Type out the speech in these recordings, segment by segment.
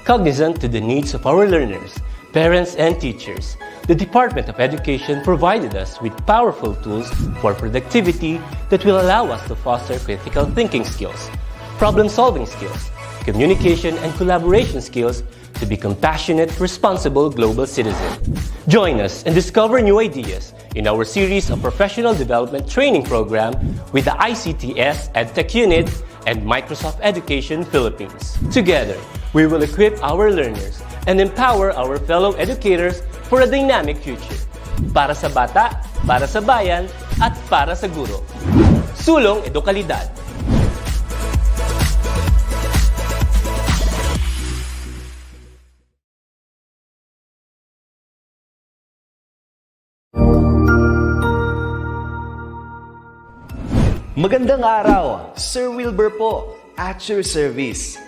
Cognizant to the needs of our learners, parents, and teachers, the Department of Education provided us with powerful tools for productivity that will allow us to foster critical thinking skills, problem-solving skills, communication and collaboration skills to be compassionate, responsible global citizens. Join us and discover new ideas in our series of professional development training program with the ICTS Edtech Unit and Microsoft Education Philippines. Together, we will equip our learners and empower our fellow educators for a dynamic future. Para sa bata, para sa bayan, at para sa guro. Sulong Edukalidad. Magandang araw, Sir Wilbur po, at your service.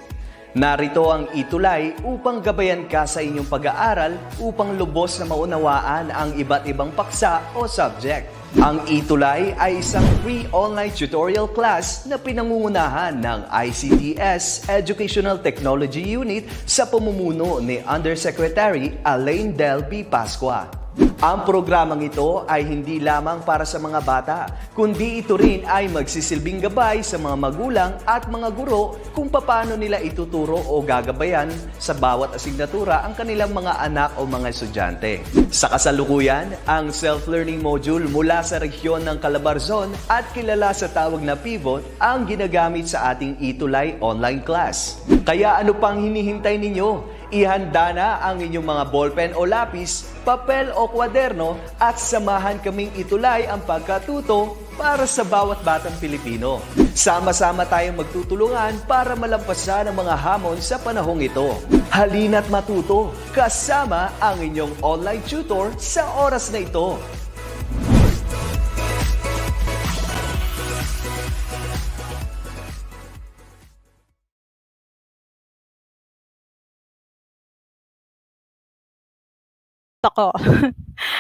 Narito ang ETUlay upang gabayan ka sa inyong pag-aaral upang lubos na maunawaan ang iba't ibang paksa o subject. Ang ETUlay ay isang free online tutorial class na pinangungunahan ng ICTS Educational Technology Unit sa pamumuno ni Undersecretary Elaine Del P. Pascua. Ang programang ito ay hindi lamang para sa mga bata, kundi ito rin ay magsisilbing gabay sa mga magulang at mga guro kung paano nila ituturo o gagabayan sa bawat asignatura ang kanilang mga anak o mga estudyante. Sa kasalukuyan, ang self-learning module mula sa rehiyon ng Calabarzon at kilala sa tawag na pivot ang ginagamit sa ating ETUlay online class. Kaya ano pang hinihintay ninyo? Ihanda na ang inyong mga ballpen o lapis, papel o kwaderno at samahan kaming itulay ang pagkatuto para sa bawat batang Pilipino. Sama-sama tayong magtutulungan para malampasan ang mga hamon sa panahong ito. Halina't matuto kasama ang inyong online tutor sa oras na ito. Ako.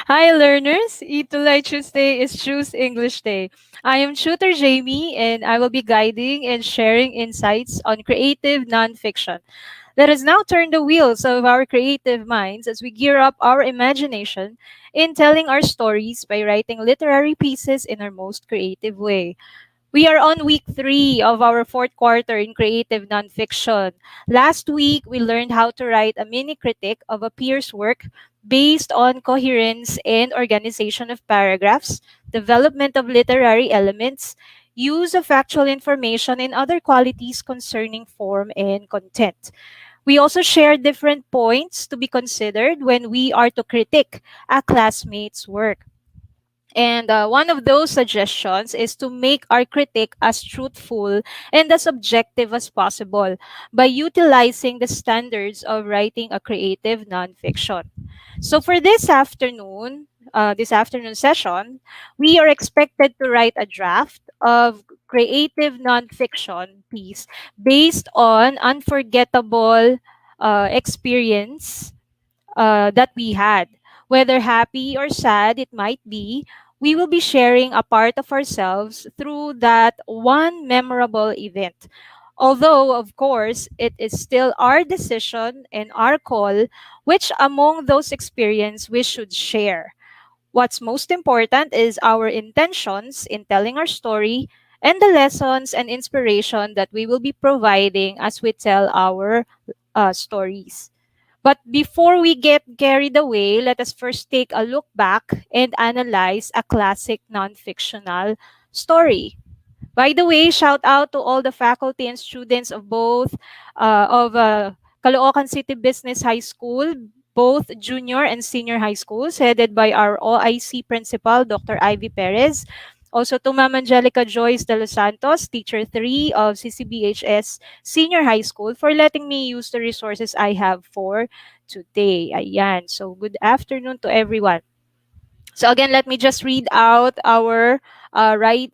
Hi learners, ETUlay Tuesday is Choose English Day. I am Tutor Jamie and I will be guiding and sharing insights on creative nonfiction. Let us now turn the wheels of our creative minds as we gear up our imagination in telling our stories by writing literary pieces in our most creative way. We are on week 3 of our 4th quarter in creative nonfiction. Last week, we learned how to write a mini critique of a peer's work based on coherence and organization of paragraphs, development of literary elements, use of factual information, and other qualities concerning form and content. We also shared different points to be considered when we are to critique a classmate's work. And one of those suggestions is to make our critique as truthful and as objective as possible by utilizing the standards of writing a creative nonfiction. So for this afternoon session, we are expected to write a draft of creative nonfiction piece based on unforgettable experience that we had. Whether happy or sad it might be, we will be sharing a part of ourselves through that one memorable event. Although, of course, it is still our decision and our call which among those experiences we should share. What's most important is our intentions in telling our story and the lessons and inspiration that we will be providing as we tell our stories. But before we get carried away, let us first take a look back and analyze a classic non-fictional story. By the way, shout out to all the faculty and students of both Caloocan City Business High School, both junior and senior high schools, headed by our OIC principal, Dr. Ivy Perez. Also to Ma'am Angelica Joyce de los Santos, Teacher 3 of CCBHS Senior High School, for letting me use the resources I have for today. Ayan. So, good afternoon to everyone. So again, let me just read out our objective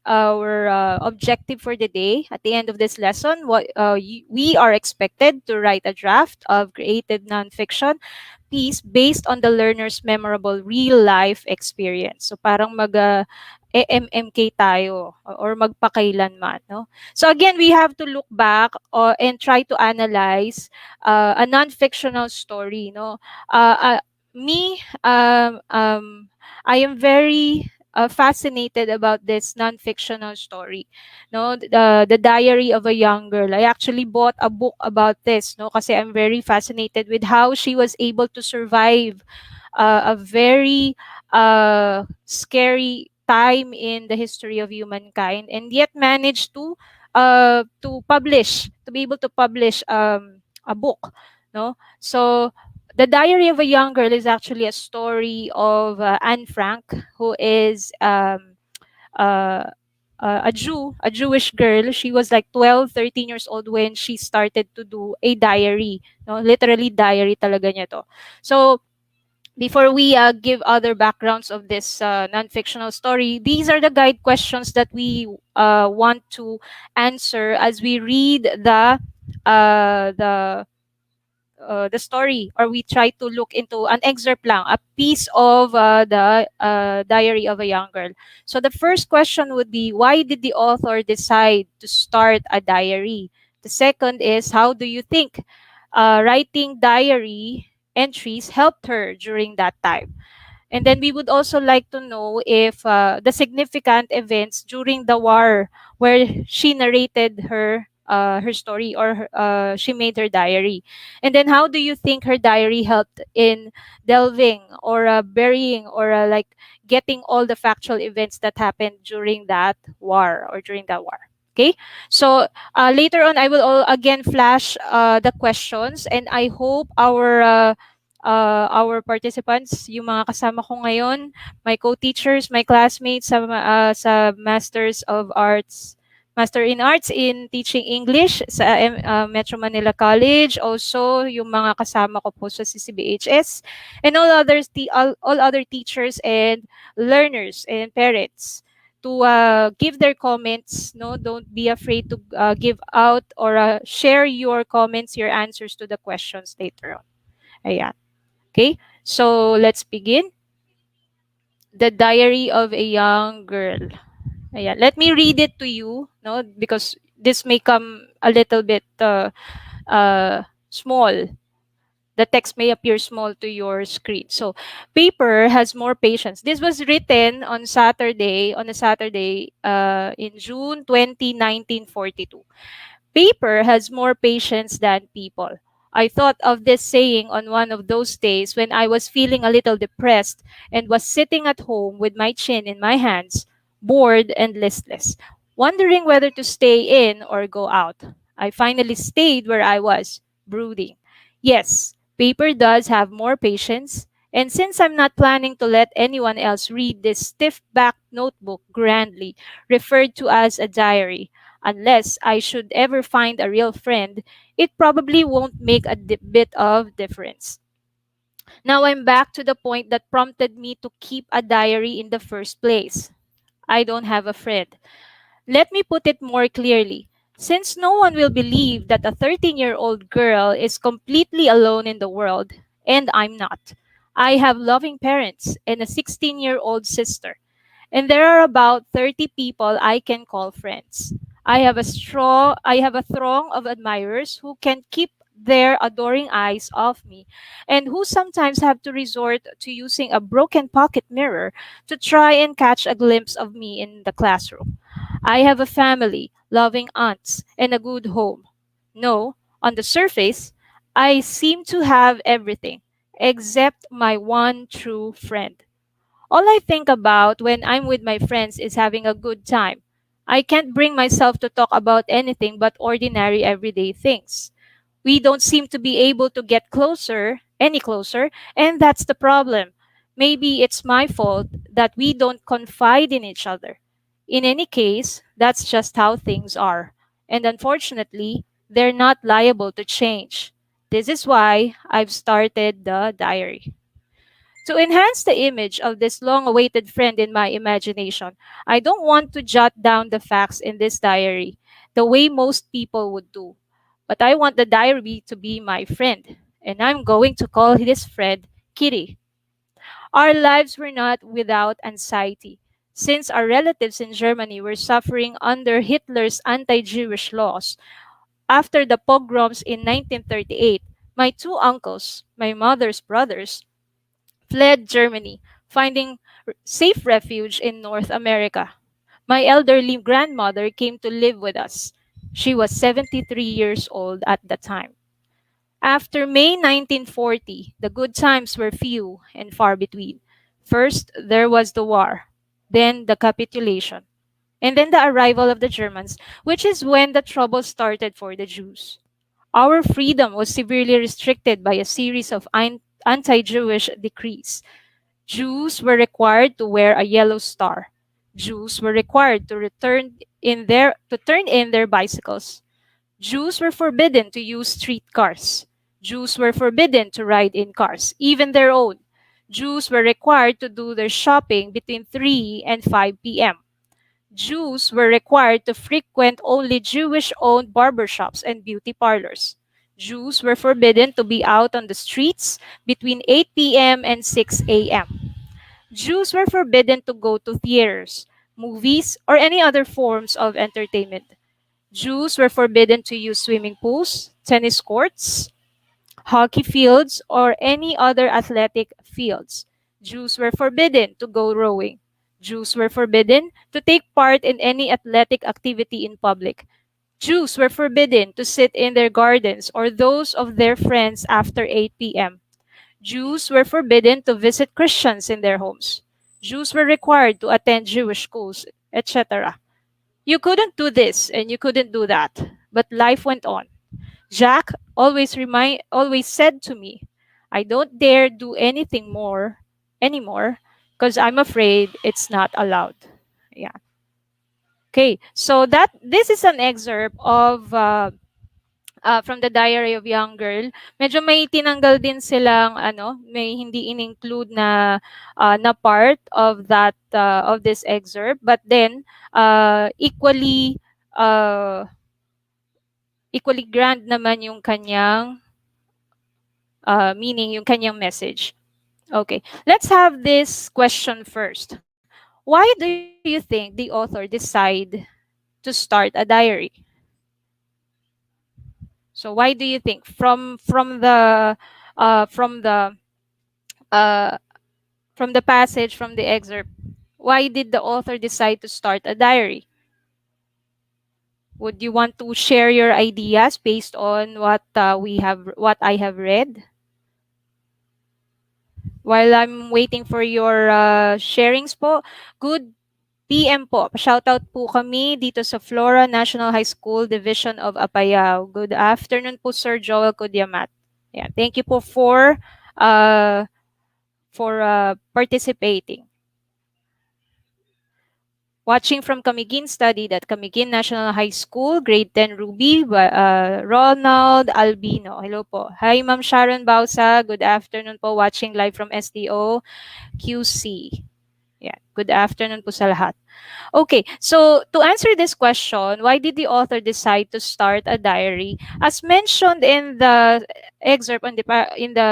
for the day. At the end of this lesson, we are expected to write a draft of creative nonfiction piece based on the learner's memorable real life experience. So parang MMK tayo or magpakailanman, no? So again, we have to look back and try to analyze a non-fictional story, no? Me, I am very fascinated about this non-fictional story, no? The Diary of a Young Girl. I actually bought a book about this, no? Kasi I'm very fascinated with how she was able to survive a very scary time in the history of humankind, and yet managed to be able to publish a book, no? So the Diary of a Young Girl is actually a story of Anne Frank, who is uh, a Jewish girl. She was like 12, 13 years old when she started to do a diary. No, literally diary talaga niya to. So before we give other backgrounds of this non-fictional story, these are the guide questions that we want to answer as we read uh, the the story, or we try to look into an excerpt lang, a piece of the Diary of a Young Girl. So the first question would be, why did the author decide to start a diary? The second is, how do you think writing diary entries helped her during that time? And then we would also like to know if the significant events during the war where she narrated her story, or she made her diary. And then how do you think her diary helped in delving or burying or like getting all the factual events that happened during that war or during that war? Okay, so later on I will again flash the questions, and I hope our participants, yung mga kasama ko ngayon, my co-teachers, my classmates sa Masters of Arts, Master in Arts in Teaching English sa Metro Manila College, also yung mga kasama ko po sa CCBHS, and all other teachers and learners and parents to give their comments. No, don't be afraid to give out or share your comments, your answers to the questions later on. Ayan. Okay, so let's begin. The Diary of a Young Girl. Ayan. Let me read it to you, no, because this may come a little bit small. The text may appear small to your screen. So, paper has more patience. This was written on a Saturday in June 20, 1942. Paper has more patience than people. I thought of this saying on one of those days when I was feeling a little depressed and was sitting at home with my chin in my hands, bored and listless, wondering whether to stay in or go out. I finally stayed where I was, brooding. Yes, paper does have more patience, and since I'm not planning to let anyone else read this stiff backed notebook grandly referred to as a diary, unless I should ever find a real friend, it probably won't make a bit of difference. Now I'm back to the point that prompted me to keep a diary in the first place. I don't have a friend. Let me put it more clearly. Since no one will believe that a 13-year-old girl is completely alone in the world, and I'm not, I have loving parents and a 16-year-old sister, and there are about 30 people I can call friends. I have a throng of admirers who can keep their adoring eyes off me, and who sometimes have to resort to using a broken pocket mirror to try and catch a glimpse of me in the classroom. I have a family, loving aunts, and a good home. No, on the surface, I seem to have everything except my one true friend. All I think about when I'm with my friends is having a good time. I can't bring myself to talk about anything but ordinary everyday things. We don't seem to be able to get any closer, and that's the problem. Maybe it's my fault that we don't confide in each other. In any case, that's just how things are. And unfortunately, they're not liable to change. This is why I've started the diary. To enhance the image of this long awaited friend in my imagination, I don't want to jot down the facts in this diary the way most people would do, but I want the diary to be my friend, and I'm going to call this friend Kitty. Our lives were not without anxiety. Since our relatives in Germany were suffering under Hitler's anti Jewish laws after the pogroms in 1938, my two uncles, my mother's brothers, fled Germany, finding safe refuge in North America. My elderly grandmother came to live with us. She was 73 years old at the time. After May 1940, the good times were few and far between. First, there was the war, then the capitulation, and then the arrival of the Germans, which is when the trouble started for the Jews. Our freedom was severely restricted by a series of anti Jewish decrees. Jews were required to wear a yellow star. Jews were required to turn in their bicycles. Jews were forbidden to use streetcars. Jews were forbidden to ride in cars, even their own. Jews were required to do their shopping between 3 and 5 p.m. Jews were required to frequent only Jewish owned barbershops and beauty parlors. Jews were forbidden to be out on the streets between 8 p.m. and 6 a.m. Jews were forbidden to go to theaters, movies, or any other forms of entertainment. Jews were forbidden to use swimming pools, tennis courts, hockey fields, or any other athletic fields. Jews were forbidden to go rowing. Jews were forbidden to take part in any athletic activity in public. Jews were forbidden to sit in their gardens or those of their friends after 8 p.m. Jews were forbidden to visit Christians in their homes. Jews were required to attend Jewish schools, etc. You couldn't do this and you couldn't do that, but life went on. Jack always said to me, I don't dare do anything more anymore because I'm afraid it's not allowed. Yeah. Okay. So that this is an excerpt of from the Diary of Young Girl. Medyo may tinanggal din silang may hindi in-include na part of that of this excerpt, but then uh, equally grand naman yung kanyang meaning, yung kanyang message. Okay, let's have this question first. Why do you think the author decide to start a diary? So why do you think from the uh, from the passage from the excerpt, why did the author decide to start a diary? Would you want to share your ideas based on what I have read? While I'm waiting for your sharings po, good PM po. Shoutout po kami dito sa Flora National High School Division of Apayao. Good afternoon po, Sir Joel Kudiamat. Yeah, thank you po uh, for participating. Watching from Camiguin, studied at Camiguin National High School, grade 10 Ruby, Ronald Albino. Hello po. Hi, Ma'am Sharon Bausa. Good afternoon po. Watching live from SDO QC. Yeah, good afternoon po sa lahat. Okay, so to answer this question, why did the author decide to start a diary? As mentioned in the excerpt in the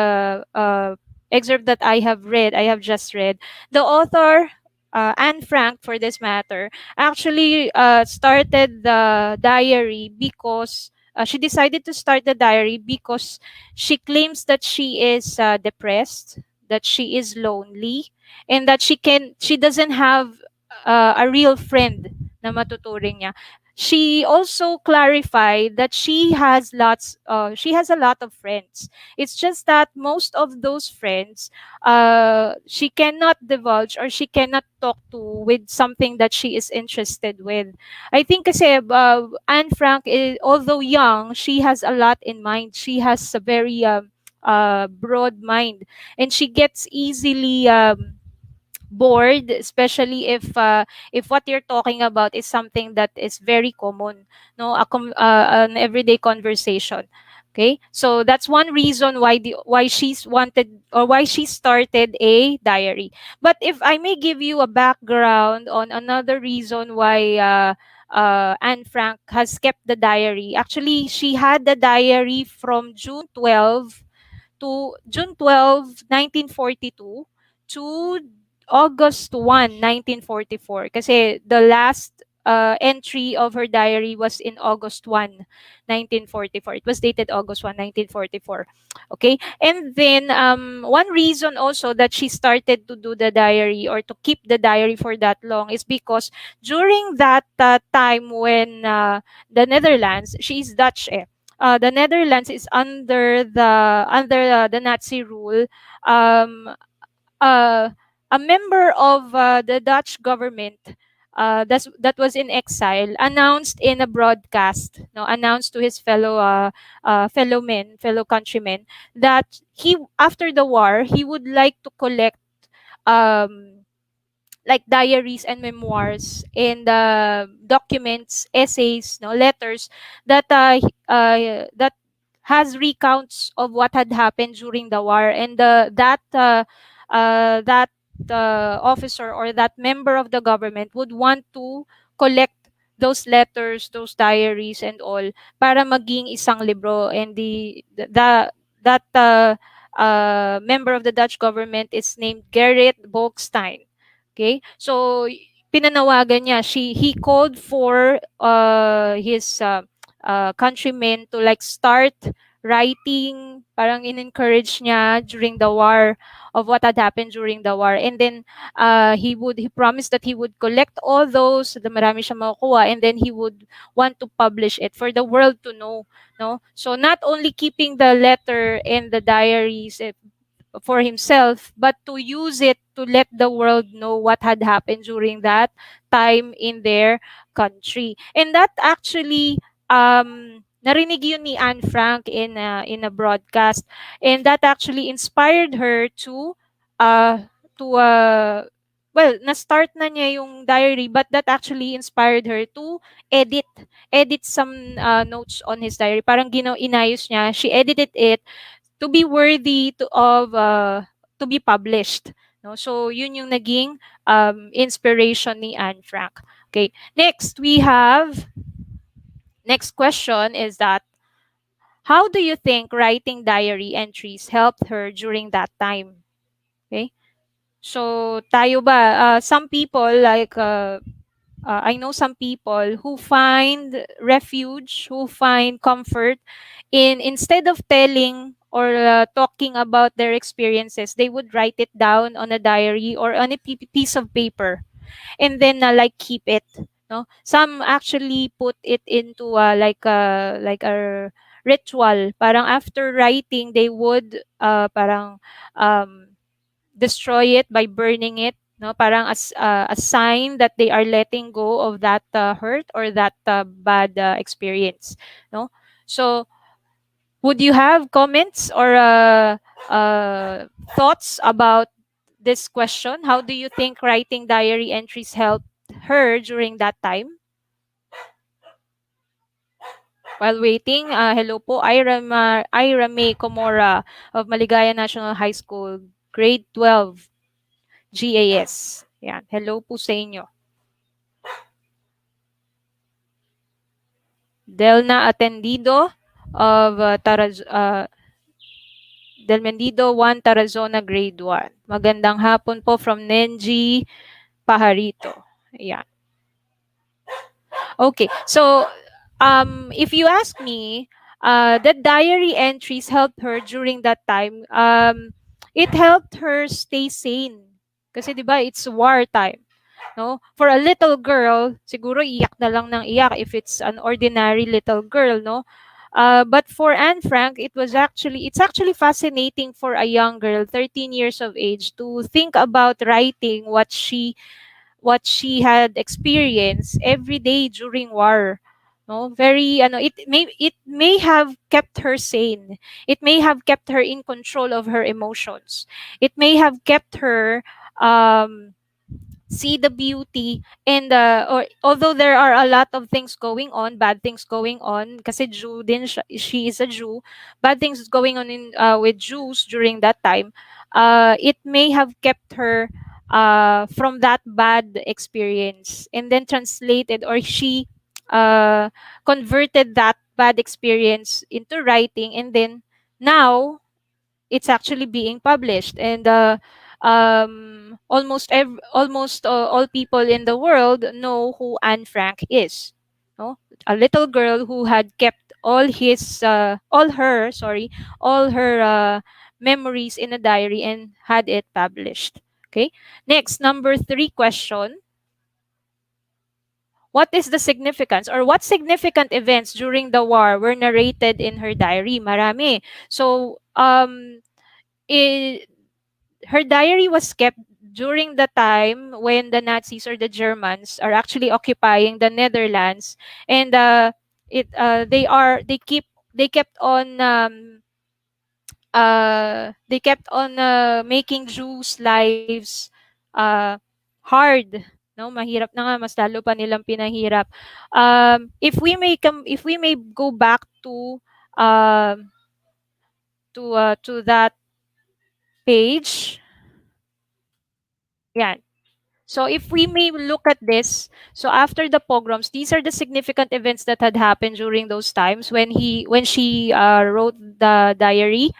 excerpt that I have just read, the author Anne Frank, for this matter, actually started the diary because she decided to start the diary because she claims that she is depressed, that she is lonely, and that she doesn't have a real friend na matuturing niya. She also clarified that she has a lot of friends. It's just that most of those friends she cannot divulge or she cannot talk to with something that she is interested with. I think kasi Anne Frank is, although young, she has a lot in mind. She has a very broad mind, and she gets easily bored, especially if what you're talking about is something that is very common, no, an everyday conversation. Okay, so that's one reason why she's wanted or why she started a diary. But if I may give you a background on another reason why Anne Frank has kept the diary. Actually, she had the diary from June 12, 1942 to August 1, 1944. Kasi the last entry of her diary was in August 1, 1944. It was dated August 1, 1944. Okay. And then one reason also that she started to do the diary or to keep the diary for that long is because during that time when the Netherlands, she's Dutch the Netherlands is under the Nazi rule. Um, uh, a member of the Dutch government that was in exile announced in a broadcast, no, announced to his fellow countrymen that he after the war he would like to collect um, like diaries and memoirs and documents, essays, no, letters that has recounts of what had happened during the war, and that officer or that member of the government would want to collect those letters, those diaries, and all para maging isang libro. And the that member of the Dutch government is named Gerrit Bolkestein. Okay? So pinanawagan niya, he called for his countrymen to like start writing, parang in-encourage niya during the war of what had happened during the war. And then he promised that he would collect all those, the marami siya makukuha, and then he would want to publish it for the world to know, no? So not only keeping the letter and the diaries for himself, but to use it to let the world know what had happened during that time in their country. And that actually, narinig yun ni Anne Frank in a broadcast, and that actually inspired her uh, to well, na-start na niya yung diary, but that actually inspired her to edit some notes on his diary. Parang inayos niya, she edited it to be worthy to be published, no? So yun yung naging inspiration ni Anne Frank. Okay, next question is that how do you think writing diary entries helped her during that time? Okay, so tayo ba, some people like I know some people who find refuge, who find comfort in instead of telling or talking about their experiences, they would write it down on a diary or on a piece of paper, and then like keep it. No, some actually put it into like a ritual. Parang after writing, they would parang um, destroy it by burning it, no, parang as a sign that they are letting go of that hurt or that bad experience, no? So would you have comments or thoughts about this question? How do you think writing diary entries helped her during that time? While waiting, hello po, Ira May Comora of Maligaya National High School, grade 12, GAS. Yan. Hello po sa inyo. Delna Atendido of Del Mendido 1, Tarazona, grade 1. Magandang hapon po from Nenji Pajarito. Ayan. Okay. So, if you ask me, the diary entries helped her during that time. It helped her stay sane. Kasi 'di ba, it's war time, no? For a little girl, siguro iyak na lang ng iyak if it's an ordinary little girl, no? But for Anne Frank, it's actually fascinating for a young girl, 13 years of age, to think about writing what she had experienced every day during war. No, very it may have kept her sane. It may have kept her in control of her emotions. It may have kept her um see the beauty, and or although there are a lot of things going on, bad things going on, kasi Jew din siya, she is a Jew, bad things going on in with Jews during that time, it may have kept her from that bad experience, and then translated, or she uh, converted that bad experience into writing, and then now it's actually being published, and almost all people in the world know who Anne Frank is, no? A little girl who had kept all her memories in a diary and had it published. Okay, next, number 3 question: what is the significance, or what significant events during the war were narrated in her diary? Marami. So it, her diary was kept during the time when the Nazis or the Germans are actually occupying the Netherlands, and they kept on making Jews' lives hard. No, mahirap na nga, mas lalo pa nilang pinahirap. If we may go back um to that page. Yeah. So if we may look at this, so after the pogroms, these are the significant events that had happened during those times when she wrote the diary.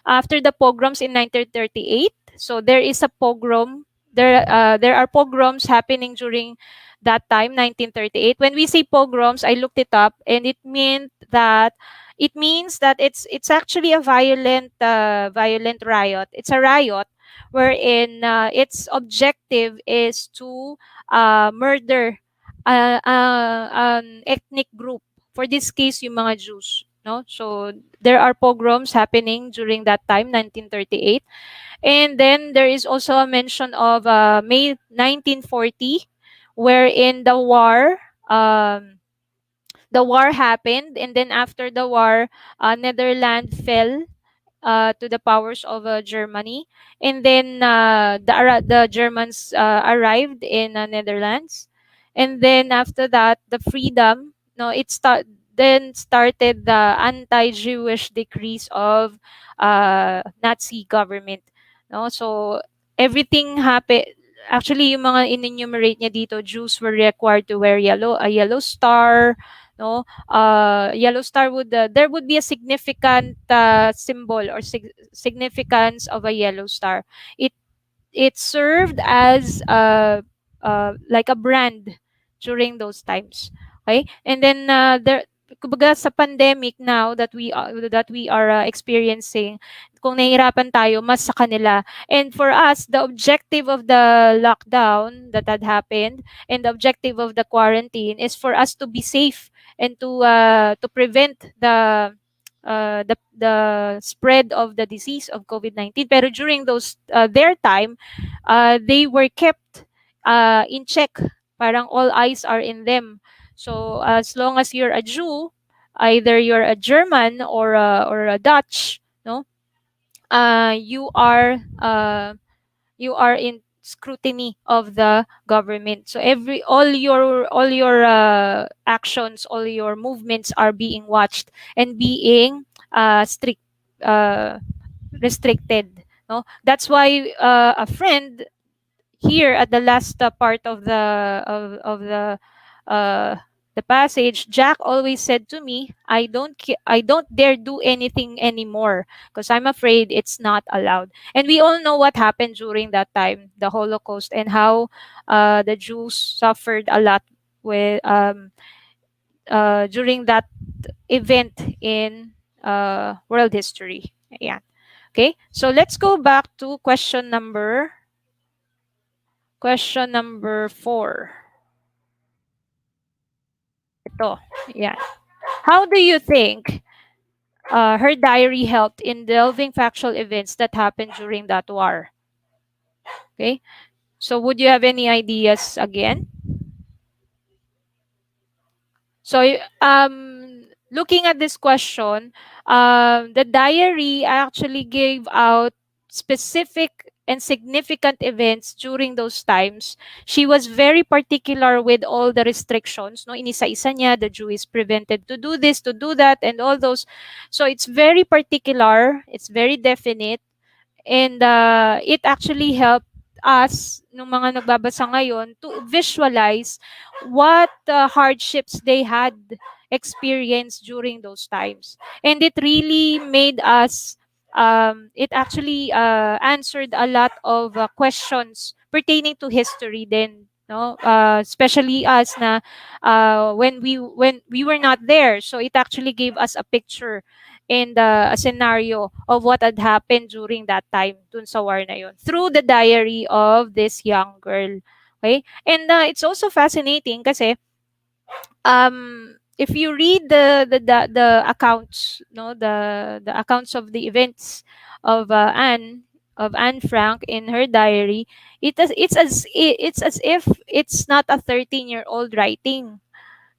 After the pogroms in 1938, so there is a pogrom. There are pogroms happening during that time, 1938. When we say pogroms, I looked it up, and it means that it's actually a violent riot. It's a riot wherein its objective is to murder an ethnic group. For this case, yung mga Jews. No, so there are pogroms happening during that time, 1938. And then there is also a mention of May 1940, wherein the war happened, and then after the war, Netherlands fell to the powers of Germany, and then the Germans arrived in Netherlands, and then after that, the freedom. No, then started the anti-Jewish decrees of Nazi government. No, so everything happened. Actually, yung mga in-enumerate niya dito, Jews were required to wear a yellow star, no? Yellow star would there would be a significant symbol or significance of a yellow star. It it served as like a brand during those times. Okay, and then kumbaga sa pandemic now that we are experiencing, kung nahihirapan tayo, mas sa kanila. And for us, the objective of the lockdown that had happened and the objective of the quarantine is for us to be safe and to prevent the spread of the disease of COVID-19. Pero during their time, they were kept in check. Parang all eyes are in them. So as long as you're a Jew, either you're a German or a Dutch, no, you are in scrutiny of the government. So all your actions, all your movements are being watched and being strict uh, restricted. No, that's why a friend here at the last part uh, the passage, Jack always said to me, I don't dare do anything anymore because I'm afraid it's not allowed. And we all know what happened during that time, the Holocaust, and how the Jews suffered a lot with during that event in world history. Yeah. Okay. So let's go back to question number 4. Ito. Yeah. How do you think her diary helped in delving factual events that happened during that war? Okay. So would you have any ideas again? So looking at this question, the diary actually gave out specific and significant events during those times. She was very particular with all the restrictions. No, inisa-isa niya, the Jew is prevented to do this, to do that, and all those. So it's very particular. It's very definite. And it actually helped us, nung mga nagbabasa ngayon, to visualize what hardships they had experienced during those times. And it really made us, it actually answered a lot of questions pertaining to history then. No, especially us na when we were not there, so it actually gave us a picture and a scenario of what had happened during that time dun sa war na yun through the diary of this young girl. Okay? And it's also fascinating kasi if you read the accounts, no, the accounts of the events of Anne Frank in her diary, it's as if it's not a 13-year-old writing.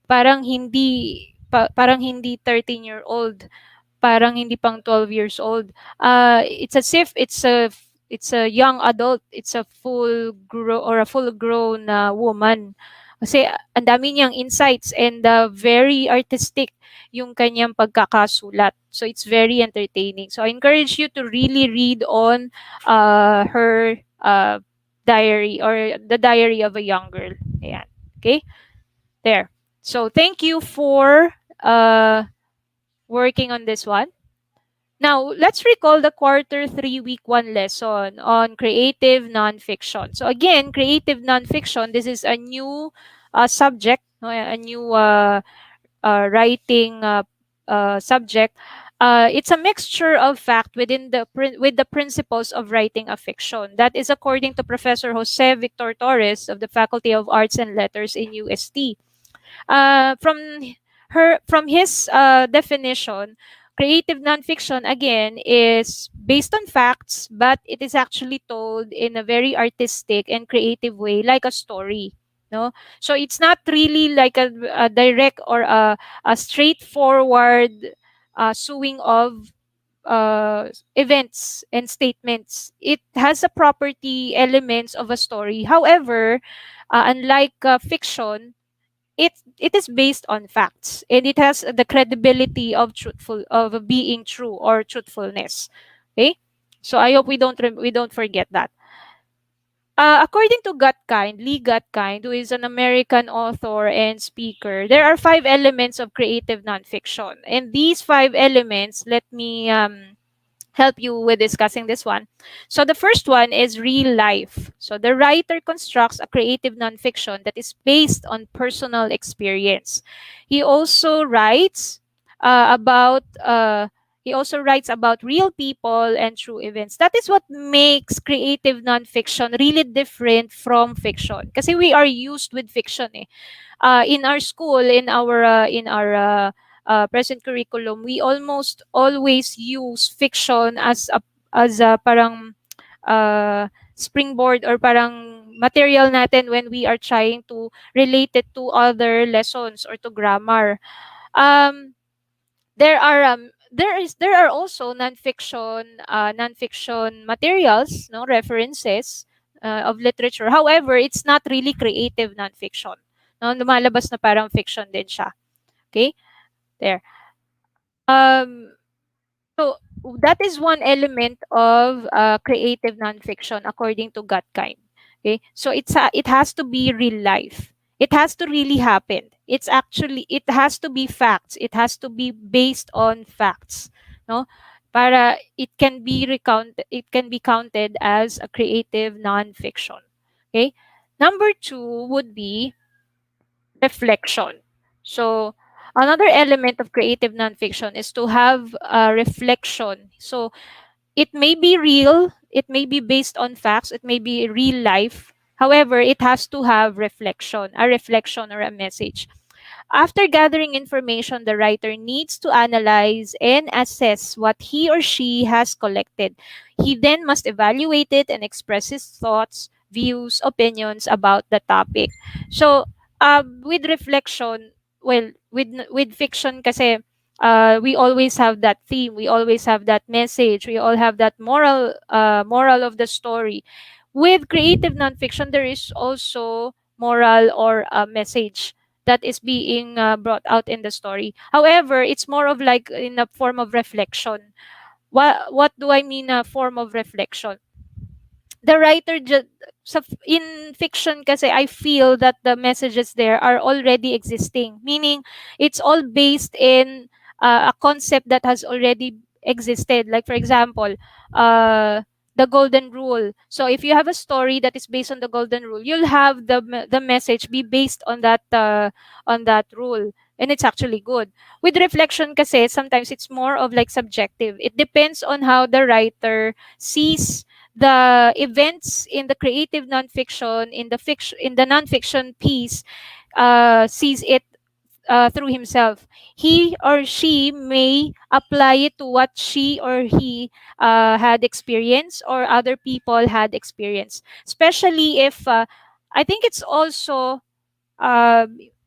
Parang hindi 13-year-old, parang hindi pang 12 years old. It's as if it's a young adult, it's a full grown woman. Kasi ang dami niyang insights and very artistic yung kanyang pagkakasulat. So it's very entertaining. So I encourage you to really read on her diary, or the diary of a young girl. Ayan. Okay? There. So thank you for working on this one. Now, let's recall the quarter 3 week 1 lesson on creative nonfiction. So again, creative nonfiction, this is a new subject, no, a new writing subject. It's a mixture of fact with the principles of writing a fiction. That is according to Professor Jose Victor Torres of the Faculty of Arts and Letters in UST. From his definition, creative nonfiction again is based on facts, but it is actually told in a very artistic and creative way, like a story. No, so it's not really like a direct or a straightforward suing of events and statements. It has a property elements of a story. However, unlike fiction, it is based on facts, and it has the credibility of being true or truthfulness. Okay, so I hope we don't forget that. According to Lee Gutkind, who is an American author and speaker, there are 5 elements of creative nonfiction, and these 5 elements, let me help you with discussing this one. So the first one is real life. So the writer constructs a creative nonfiction that is based on personal experience. He also writes about real people and true events. That is what makes creative nonfiction really different from fiction. Kasi we are used with fiction eh. In our school, in our present curriculum, we almost always use fiction as a parang springboard or parang material natin when we are trying to relate it to other lessons or to grammar. There are also nonfiction materials, no, references of literature. However, it's not really creative nonfiction. No, lumalabas na parang fiction din siya. Okay? There. So that is one element of creative nonfiction according to Gutkind. Okay, so it has to be real life. It has to really happen. It has to be facts. It has to be based on facts. No, para it can be counted as a creative nonfiction. Okay, number 2 would be reflection. So another element of creative nonfiction is to have a reflection. So it may be real, it may be based on facts, it may be real life. However, it has to have a reflection or a message. After gathering information, the writer needs to analyze and assess what he or she has collected. He then must evaluate it and express his thoughts, views, opinions about the topic. So, with reflection, well, with fiction kasi, We always have that theme, we always have that message, we all have that moral of the story. With creative nonfiction, there is also moral or a message that is being brought out in the story. However, it's more of like in a form of reflection. What do I mean a form of reflection? The writer in fiction kasi I feel that the messages there are already existing, meaning it's all based in a concept that has already existed, like for example, uh the golden rule. So if you have a story that is based on the golden rule, you'll have the message be based on that rule, and it's actually good. With reflection kasi sometimes it's more of like subjective, it depends on how the writer sees the events in the creative nonfiction, in the nonfiction piece, sees it through himself. He or she may apply it to what she or he had experienced or other people had experienced. Especially if I think it's also uh,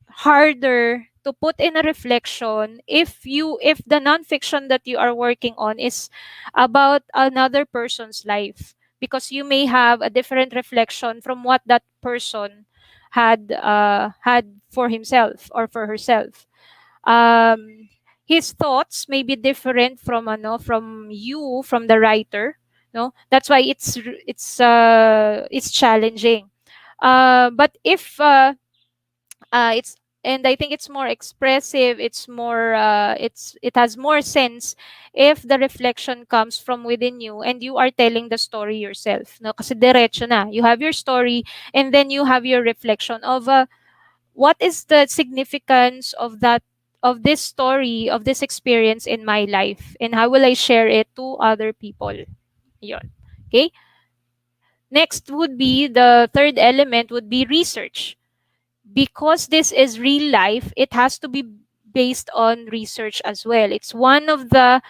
harder to put in a reflection if the nonfiction that you are working on is about another person's life, because you may have a different reflection from what that person had for himself or for herself. um his thoughts may be different from from you, from the writer. No, that's why it's challenging. But if it's and I think it's more expressive, it's more it has more sense if the reflection comes from within you and you are telling the story yourself, no, kasi diretso na, you have your story and then you have your reflection of what is the significance of that, of this story, of this experience in my life, and how will I share it to other people. Yon. Okay, next would be the third element would be research. Because this is real life, it has to be based on research as well. It's one of the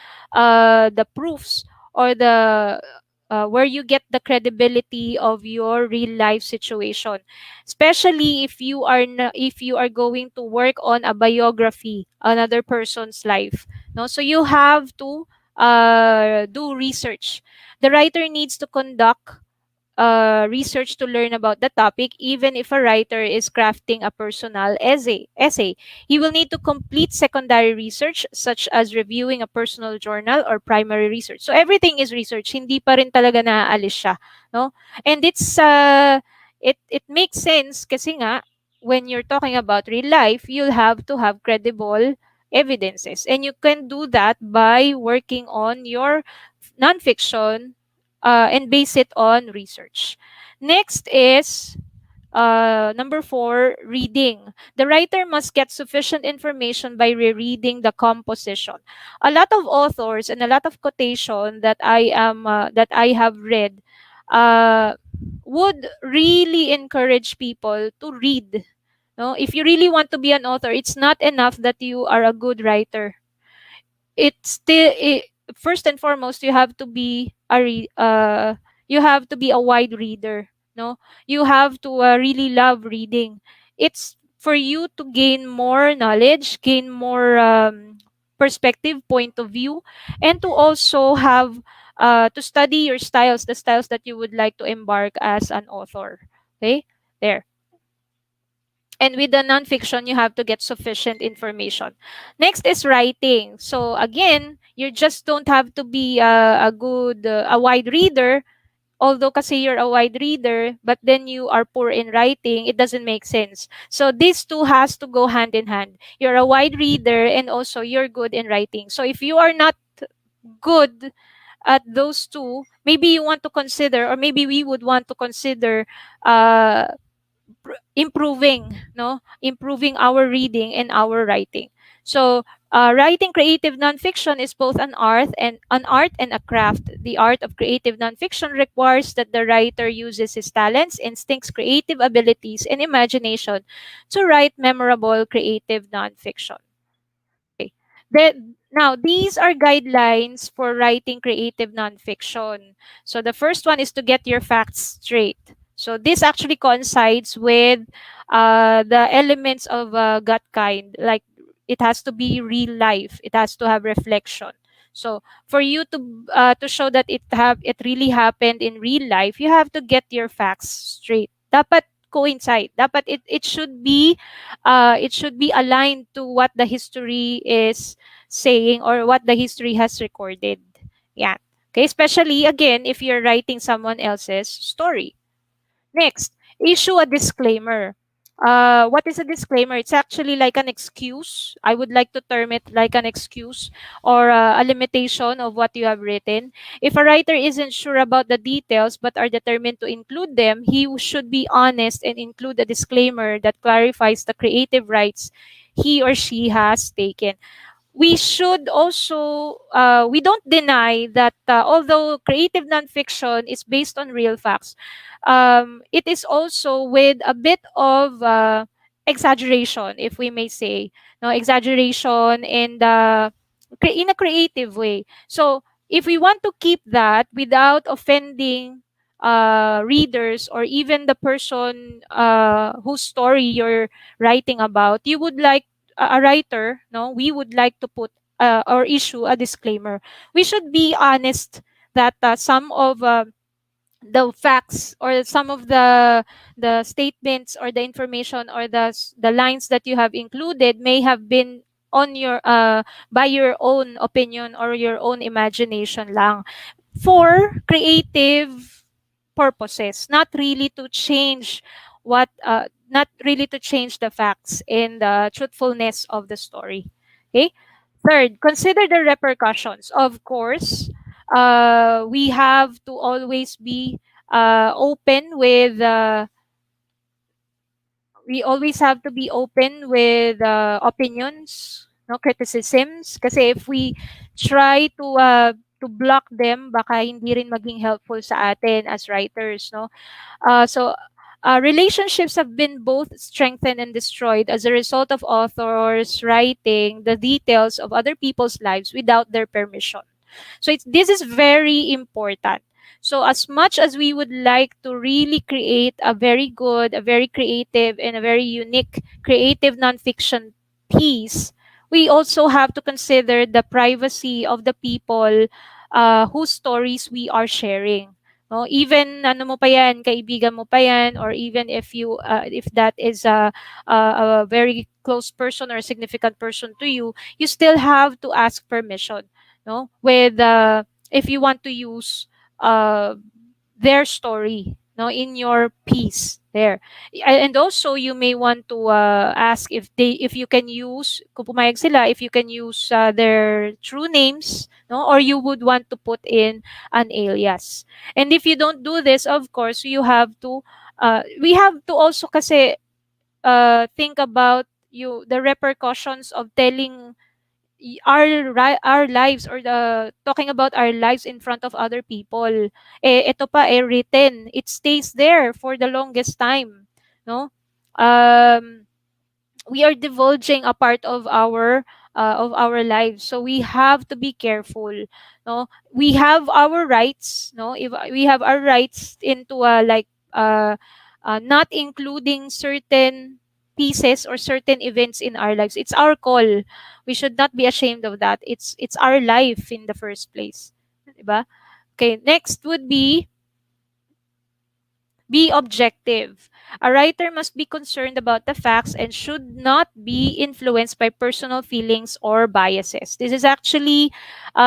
proofs or the where you get the credibility of your real life situation, especially if you are going to work on a biography, another person's life. No, so you have to do research. The writer needs to conduct research to learn about the topic. Even if a writer is crafting a personal essay, he will need to complete secondary research, such as reviewing a personal journal or primary research. So everything is research. Hindi pa rin talaga naaalis siya, no? And it makes sense kasi nga when you're talking about real life, you'll have to have credible evidences, and you can do that by working on your nonfiction and base it on research. Next is number 4, reading. The writer must get sufficient information by rereading the composition. A lot of authors and a lot of quotation that I have read uh, would really encourage people to read. No, if you really want to be an author, it's not enough that you are a good writer. First and foremost, you have to be you have to be a wide reader. No, you have to really love reading. It's for you to gain more knowledge, gain more perspective, point of view, and to also have to study your styles, the styles that you would like to embark as an author. Okay, there. And with the nonfiction, you have to get sufficient information. Next is writing. So again, you just don't have to be a wide reader. Although kasi you're a wide reader, but then you are poor in writing, it doesn't make sense. So these two has to go hand in hand. You're a wide reader and also you're good in writing. So if you are not good at those two, maybe you want to consider, or maybe we would want to consider uh, improving our reading and our writing. So writing creative nonfiction is both an art and a craft. The art of creative nonfiction requires that the writer uses his talents, instincts, creative abilities, and imagination to write memorable creative nonfiction. Okay. Now, these are guidelines for writing creative nonfiction. So the first one is to get your facts straight. So this actually coincides with the elements of gut kind. Like it has to be real life. It has to have reflection. So for you to show that it really happened in real life, you have to get your facts straight. Dapat coincide. Dapat it should be aligned to what the history is saying or what the history has recorded. Yeah. Okay, especially again if you're writing someone else's story. Next, issue a disclaimer. What is a disclaimer? It's actually like an excuse. I would like to term it like an excuse or a limitation of what you have written. If a writer isn't sure about the details but are determined to include them, he should be honest and include a disclaimer that clarifies the creative rights he or she has taken. We should also we don't deny that although creative nonfiction is based on real facts, it is also with a bit of exaggeration, if we may say, no, exaggeration in in a creative way. So if we want to keep that without offending readers or even the person whose story you're writing about, you would like a writer, no, we would like to put or issue a disclaimer. We should be honest that some of the facts or some of the statements or the information or the lines that you have included may have been on your by your own opinion or your own imagination lang for creative purposes, not really to change not really to change the facts and the truthfulness of the story. Okay. Third, consider the repercussions. Of course, we have to always be open with we always have to be open with opinions, no, criticisms. Kasi if we try to block them, baka hindi rin maging helpful sa atin as writers, no. Relationships have been both strengthened and destroyed as a result of authors writing the details of other people's lives without their permission. So this is very important. So as much as we would like to really create a very good, a very creative, and a very unique creative nonfiction piece, we also have to consider the privacy of the people whose stories we are sharing. No, even ano mo pa yan, kaibigan mo pa yan, or even if that is a very close person or a significant person to you, you still have to ask permission. No, with if you want to use uh, their story, no, in your piece there. And also you may want to ask if you can use, kung pumayag sila, if you can use their true names, no, or you would want to put in an alias. And if you don't do this, of course you have to we have to also kasi think about the repercussions of telling our lives or the talking about our lives in front of other people. Ito pa written, it stays there for the longest time, no. um we are divulging a part of our lives, so we have to be careful, no. We have our rights, no, if we have our rights into not including certain pieces or certain events in our lives. It's our call. We should not be ashamed of that. It's our life in the first place, diba? Okay, next would be objective. A writer must be concerned about the facts and should not be influenced by personal feelings or biases. This is actually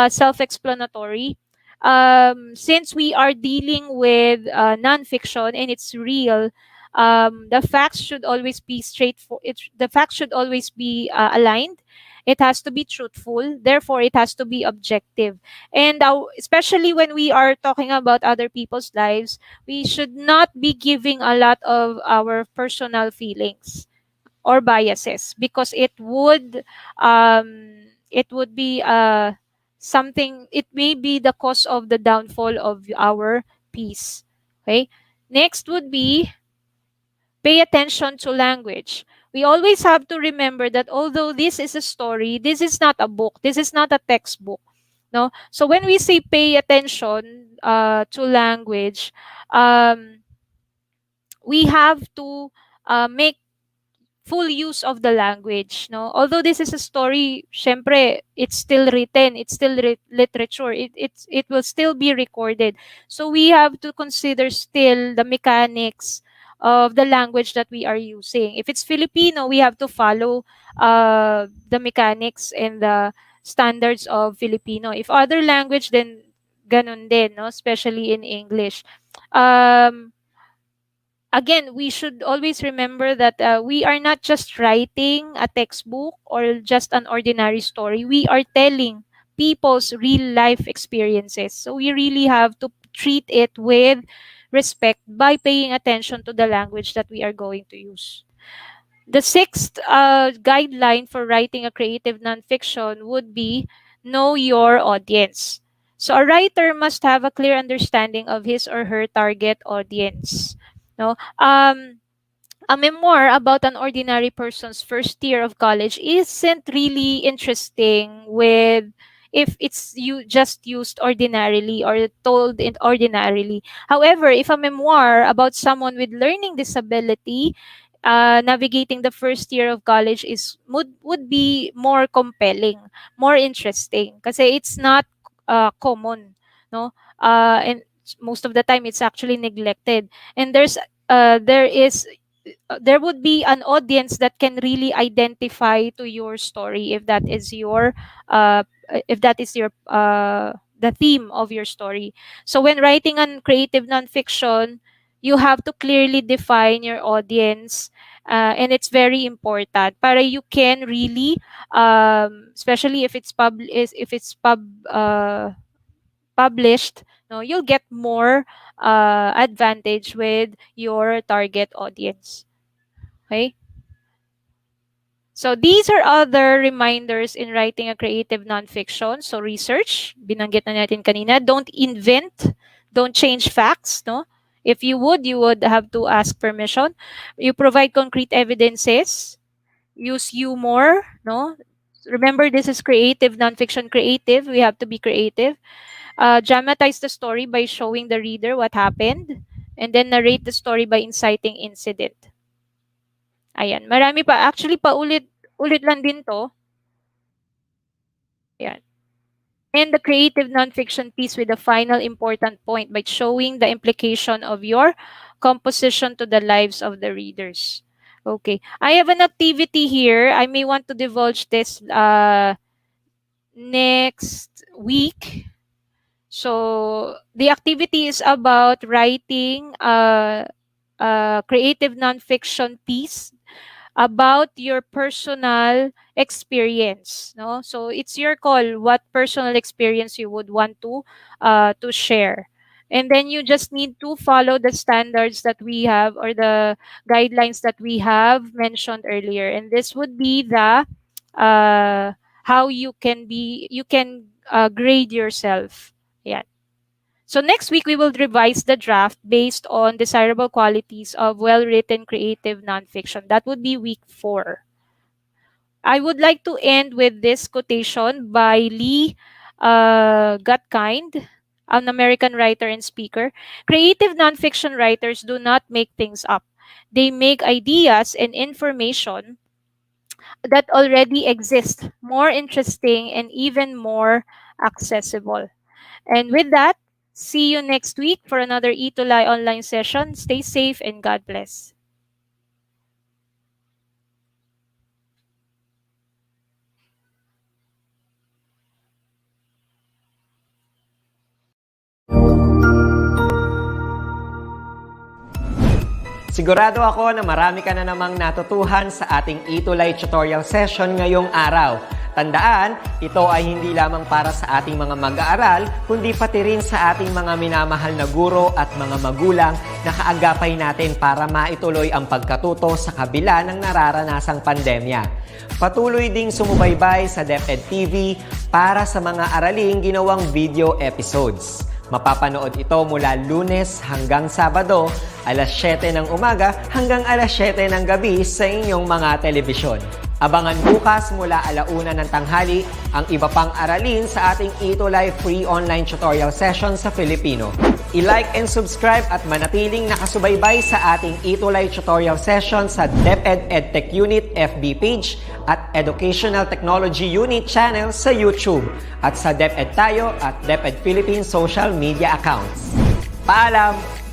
self explanatory. Since we are dealing with nonfiction and it's real, the facts should always be straightforward. The facts should always be aligned. It has to be truthful. Therefore, it has to be objective. And especially when we are talking about other people's lives, we should not be giving a lot of our personal feelings or biases because it would be something, it may be the cause of the downfall of our peace. Okay, next would be pay attention to language. We always have to remember that although this is a story, this is not a book, this is not a textbook, no. So when we say pay attention to language, we have to make full use of the language, no? Although this is a story, syempre, it's still written, it's still literature, it will still be recorded. So we have to consider still the mechanics of the language that we are using. If it's Filipino, we have to follow the mechanics and the standards of Filipino. If other language, then ganun din, no? Especially in English. Again, we should always remember that we are not just writing a textbook or just an ordinary story. We are telling people's real life experiences. So we really have to treat it with respect by paying attention to the language that we are going to use. The sixth guideline for writing a creative nonfiction would be know your audience. So a writer must have a clear understanding of his or her target audience. No, a memoir about an ordinary person's first year of college isn't really interesting with if it's you just used ordinarily or told in ordinarily. However, if a memoir about someone with learning disability navigating the first year of college would be more compelling, more interesting kasi it's not common, no? And most of the time it's actually neglected. And there would be an audience that can really identify to your story if that is your the theme of your story. So when writing on creative nonfiction, you have to clearly define your audience, and it's very important para you can really especially if it's published, no, you'll get more advantage with your target audience. Okay? So these are other reminders in writing a creative nonfiction. So research, binanggit na natin kanina. Don't invent, don't change facts, no? If you would have to ask permission. You provide concrete evidences. Use humor, no? Remember, this is creative nonfiction. Creative, we have to be creative. Dramatize the story by showing the reader what happened, and then narrate the story by inciting incident. Ayan, marami pa. Actually, paulit-ulit lang din to. Ayan. And the creative nonfiction piece with a final important point by showing the implication of your composition to the lives of the readers. Okay. I have an activity here. I may want to divulge this next week. So the activity is about writing a creative nonfiction piece about your personal experience, no? So it's your call what personal experience you would want to share. And then you just need to follow the standards that we have or the guidelines that we have mentioned earlier. And this would be the how you can grade yourself. Yeah. So next week, we will revise the draft based on desirable qualities of well-written creative nonfiction. That would be week 4. I would like to end with this quotation by Lee Gutkind, an American writer and speaker. Creative nonfiction writers do not make things up. They make ideas and information that already exist more interesting and even more accessible. And with that, see you next week for another ETUlay online session. Stay safe and God bless. Sigurado ako na marami ka na namang natutuhan sa ating ETUlay tutorial session ngayong araw. Tandaan, ito ay hindi lamang para sa ating mga mag-aaral, kundi pati rin sa ating mga minamahal na guro at mga magulang na kaagapay natin para maituloy ang pagkatuto sa kabila ng nararanasang pandemya. Patuloy ding sumubaybay sa DepEd TV para sa mga araling ginawang video episodes. Mapapanood ito mula Lunes hanggang Sabado, alas 7 ng umaga hanggang alas 7 ng gabi sa inyong mga telebisyon. Abangan bukas mula 1:00 ng tanghali ang iba pang aralin sa ating ETUlay free online tutorial session sa Filipino. I-like and subscribe at manatiling nakasubaybay sa ating ETUlay tutorial session sa DepEd Edtech Unit FB page at Educational Technology Unit channel sa YouTube at sa DepEd Tayo at DepEd Philippines social media accounts. Paalam!